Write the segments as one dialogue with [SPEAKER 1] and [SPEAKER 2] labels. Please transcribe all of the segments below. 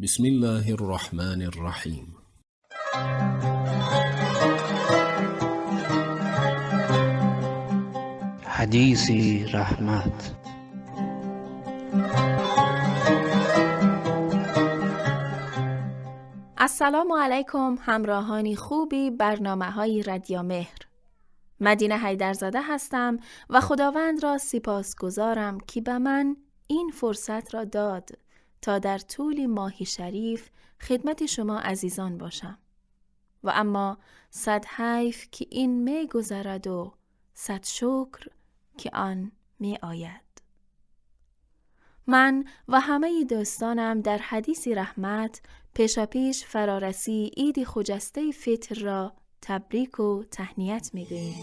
[SPEAKER 1] بسم الله الرحمن الرحیم.
[SPEAKER 2] حدیثی رحمت.
[SPEAKER 3] السلام علیکم همراهانی خوبی برنامه‌های رادیو مهر. مدینه حیدرزاده هستم و خداوند را سپاسگزارم که به من این فرصت را داد تا در طول ماه شریف خدمت شما عزیزان باشم. و اما صد حیف که این می گذرد و صد شکر که آن می آید. من و همه دوستانم در حدیثی رحمت پیشاپیش فرارسی عید خجسته فطر را تبریک و تهنیت میگوییم.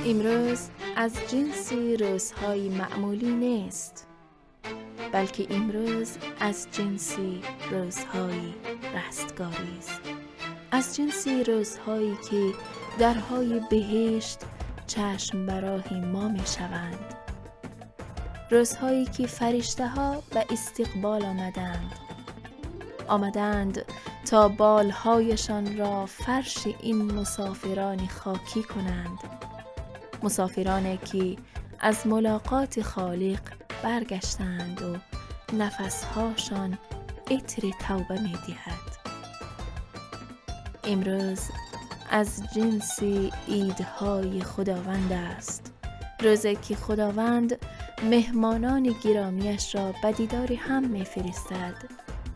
[SPEAKER 3] امروز از جنسی روزهای معمولی نیست، بلکه امروز از جنسی روزهای رستگاری است، از جنسی روزهایی که درهای بهشت چشم براه ما می شوند، روزهایی که فرشته ها به استقبال آمدند تا بالهایشان را فرش این مسافران خاکی کنند، مسافرانی که از ملاقات خالق برگشتند و نفسهاشان عطر توبه می دهد. امروز از جنس عیدهای خداوند است، روزی که خداوند مهمانان گرامیش را به دیدار هم می فرستد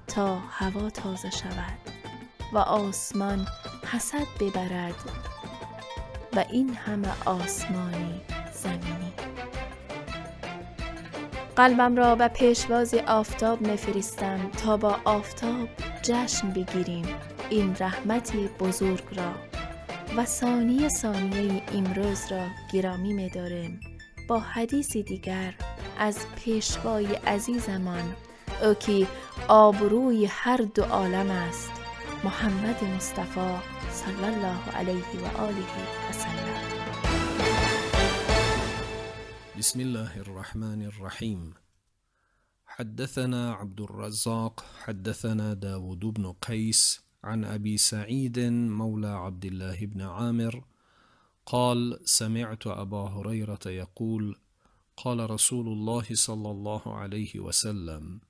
[SPEAKER 3] تا هوا تازه شود و آسمان حسد ببرد و این همه آسمانی زمینی. قلبم را به پیشواز آفتاب می‌فرستم تا با آفتاب جشن بگیریم این رحمت بزرگ را و ثانیه ثانیه امروز را گرامی می‌داریم با حدیث دیگر از پیشوای عزیزمان، او که آبروی هر دو عالم است، محمد مصطفی صلی الله علیه و آله و سلم.
[SPEAKER 1] بسم الله الرحمن الرحیم. حدثنا عبد الرزاق حدثنا داود بن قيس عن أبي سعيد مولى عبد الله بن عامر قال سمعت أبا هريرة يقول قال رسول الله صلى الله عليه وسلم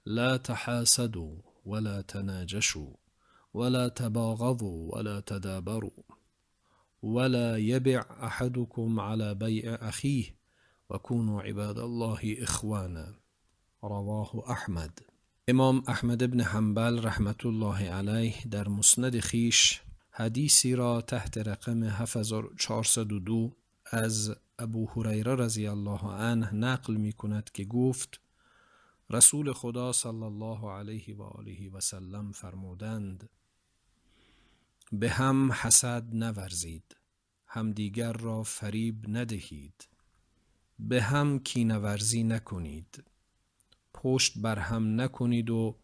[SPEAKER 1] لا تحاسدوا ولا تناجشوا ولا تباغضوا ولا تدابروا ولا يبع أحدكم على بيع أخيه وكونوا عباد الله إخوانا. رواه احمد. امام احمد بن حنبل رحمت الله علیه در مسند خیش حدیثی را تحت رقم 7402 از ابو هریره رضی الله عنه نقل می کند که گفت رسول خدا صلی الله علیه و آله و سلم فرمودند به هم حسد نورزید، همدیگر را فریب ندهید، به هم کینه‌ورزی نکنید، پشت بر هم نکنید و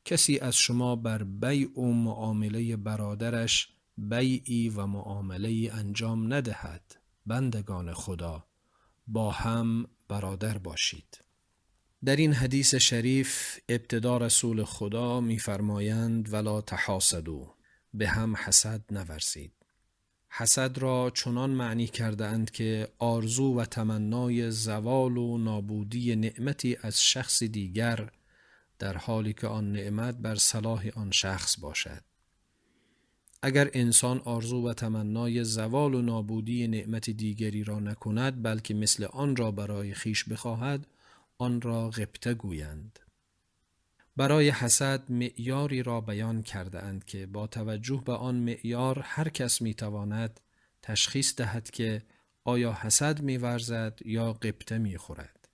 [SPEAKER 1] کسی از شما بر بیع و معامله برادرش بیعی و معامله انجام ندهد. بندگان خدا با هم برادر باشید. در این حدیث شریف ابتدا رسول خدا می‌فرمایند ولا تحاسدوا، به هم حسد نورزید. حسد را چنان معنی کرده اند که آرزو و تمنای زوال و نابودی نعمتی از شخص دیگر در حالی که آن نعمت بر صلاح آن شخص باشد. اگر انسان آرزو و تمنای زوال و نابودی نعمت دیگری را نکند بلکه مثل آن را برای خیش بخواهد، آن را غبطه گویند. برای حسد معیاری را بیان کرده اند که با توجه به آن معیار هر کس میتواند تشخیص دهد که آیا حسد می‌ورزد یا غبطه می‌خورد.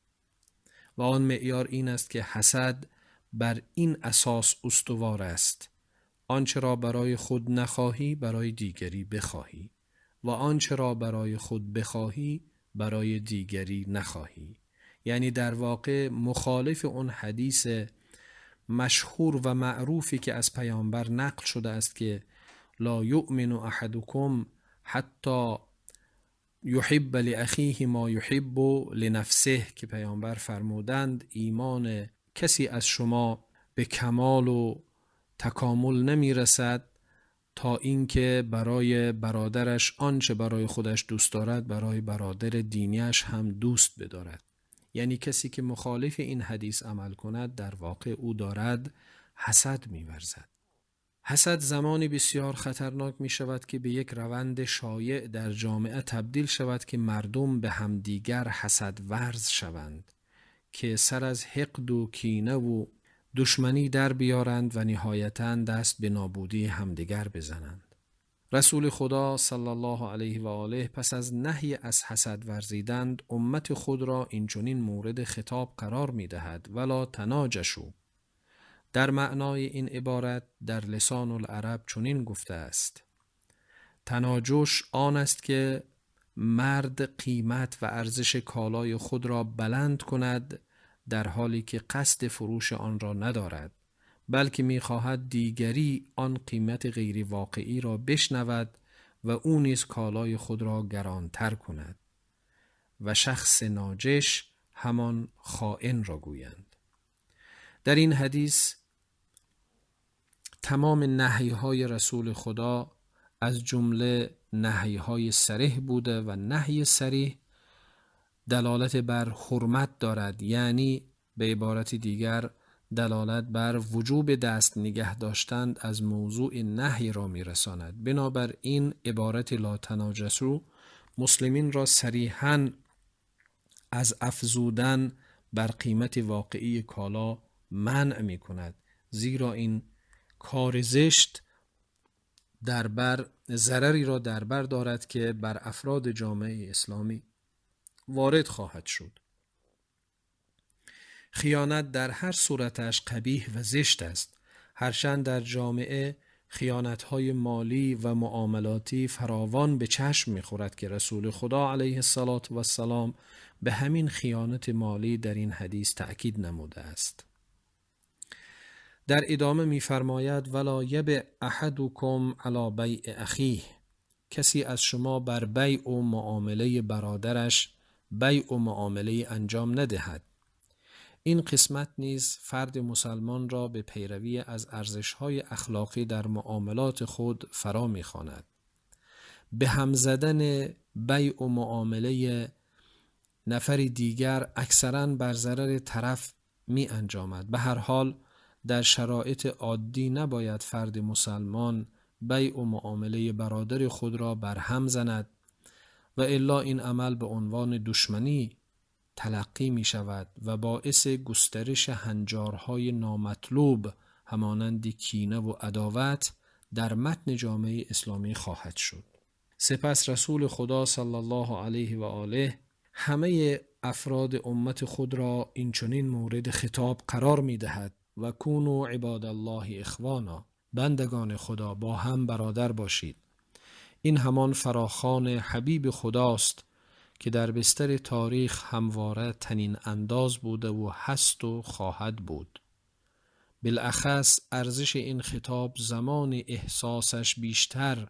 [SPEAKER 1] و آن معیار این است که حسد بر این اساس استوار است: آنچه را برای خود نخواهی برای دیگری بخواهی و آنچه را برای خود بخواهی برای دیگری نخواهی. یعنی در واقع مخالف اون حدیث مشهور و معروفی که از پیامبر نقل شده است که لا یؤمن احدکم حتی یحب لاخیه ما یحب لنفسه، که پیامبر فرمودند ایمان کسی از شما به کمال و تکامل نمی رسد تا اینکه برای برادرش آنچه برای خودش دوست دارد برای برادر دینیش هم دوست بدارد. یعنی کسی که مخالف این حدیث عمل کند در واقع او دارد حسد می ورزد. حسد زمانی بسیار خطرناک می شود که به یک روند شایع در جامعه تبدیل شود که مردم به همدیگر حسد ورز شوند که سر از حقد و کینه و دشمنی در بیارند و نهایتاً دست به نابودی همدیگر بزنند. رسول خدا صلی الله علیه و آله پس از نهی از حسد ورزیدن امت خود را اینچنین مورد خطاب قرار می دهد ولا تناجشوا. در معنای این عبارت در لسان العرب چنین گفته است: تناجش آن است که مرد قیمت و ارزش کالای خود را بلند کند در حالی که قصد فروش آن را ندارد، بلکه می‌خواهد دیگری آن قیمت غیر واقعی را بشنود و او نیز کالای خود را گرانتر کند. و شخص ناجش همان خائن را گویند. در این حدیث تمام نهی‌های رسول خدا از جمله نهی‌های صریح بوده و نهی صریح دلالت بر حرمت دارد، یعنی به عبارت دیگر دلالت بر وجوب دست نگه داشتن از موضوع نهی را میرساند. بنابراین عبارت لا تناجسوا مسلمین را صریحاً از افزودن بر قیمت واقعی کالا منع می کند، زیرا این کار زشت ضرری را در بر دارد که بر افراد جامعه اسلامی وارد خواهد شد. خیانت در هر صورتش قبیح و زشت است، هرچند در جامعه خیانت‌های مالی و معاملاتی فراوان به چشم می‌خورد که رسول خدا علیه السلام به همین خیانت مالی در این حدیث تأکید نموده است. در ادامه می‌فرماید ولا یبع احدکم علی بیع اخیه، کسی از شما بر بیع و معامله برادرش بیع و معامله انجام ندهد. این قسمت نیز فرد مسلمان را به پیروی از ارزش‌های اخلاقی در معاملات خود فرا می‌خواند. به هم زدن بیع و معامله نفر دیگر اکثراً بر ضرر طرف می انجامد. به هر حال در شرایط عادی نباید فرد مسلمان بیع و معامله برادر خود را برهم زند و الا این عمل به عنوان دشمنی تلقی می شود و باعث گسترش هنجارهای نامطلوب همانند کینه و عداوت در متن جامعه اسلامی خواهد شد. سپس رسول خدا صلی الله علیه و آله همه افراد امت خود را اینچنین مورد خطاب قرار می دهد و کونوا عباد الله اخوانا، بندگان خدا با هم برادر باشید. این همان فراخوان حبیب خداست که در بستر تاریخ همواره تنین انداز بوده و هست و خواهد بود. بالاخص ارزش این خطاب زمان احساسش بیشتر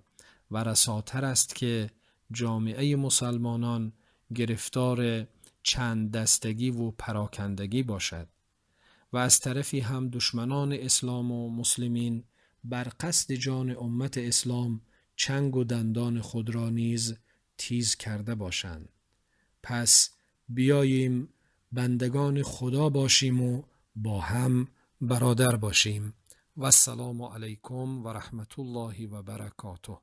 [SPEAKER 1] و رساتر است که جامعه مسلمانان گرفتار چند دستگی و پراکندگی باشد و از طرفی هم دشمنان اسلام و مسلمین بر قصد جان امت اسلام چنگ و دندان خود را نیز تیز کرده باشند. پس بیاییم بندگان خدا باشیم و با هم برادر باشیم. و السلام علیکم و رحمت الله و برکاته.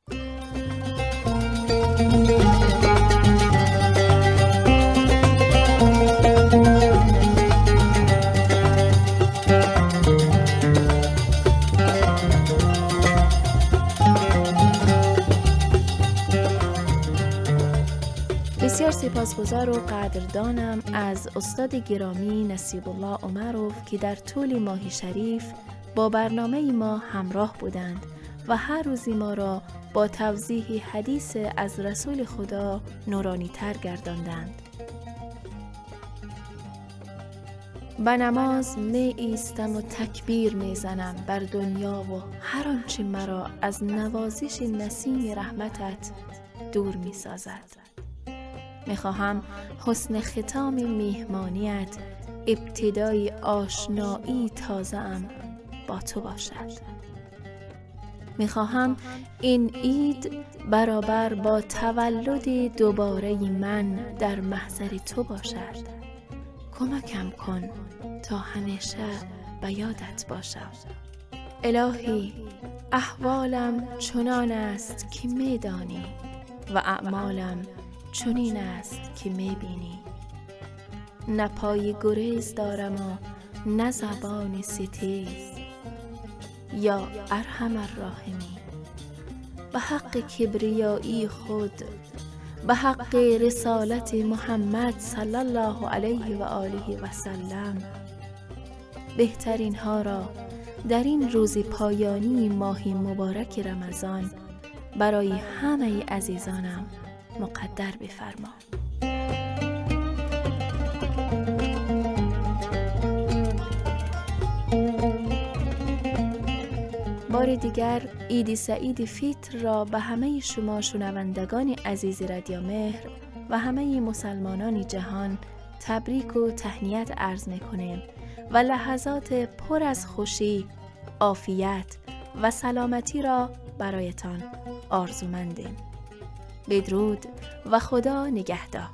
[SPEAKER 3] بسیار سپاسگزار و قدردانم از استاد گرامی نصیب الله عمروف که در طول ماه شریف با برنامه ما همراه بودند و هر روزی ما را با توضیح حدیث از رسول خدا نورانی تر گرداندند. به نماز می ایستم و تکبیر می زنم بر دنیا و هر آنچه مرا از نوازش نسیم رحمتت دور می سازد. می خواهم حسن ختام میهمانیت، ابتدای آشنایی تازه‌ام با تو باشد. می خواهم این عید برابر با تولد دوباره من در محضر تو باشد. کمکم کن تا همیشه به یادت باشم. الهی، احوالم چنان است که می دانی و اعمالم چنین است که می بینی. نه پای گریز دارم و نه زبان ستیز. یا ارحم الراحمین، به حق کبریایی خود، به حق رسالت محمد صلی الله علیه و آله و سلم، بهترین ها را در این روز پایانی ماه مبارک رمضان برای همه عزیزانم مقدر بفرما. بار دیگر عید سعید فیتر را به همه شما شنوندگان عزیز رادیو مهر و همه مسلمانان جهان تبریک و تهنیت عرض می‌کنیم و لحظات پر از خوشی، عافیت و سلامتی را برایتان آرزومندیم. بدرود و خدا نگهدار.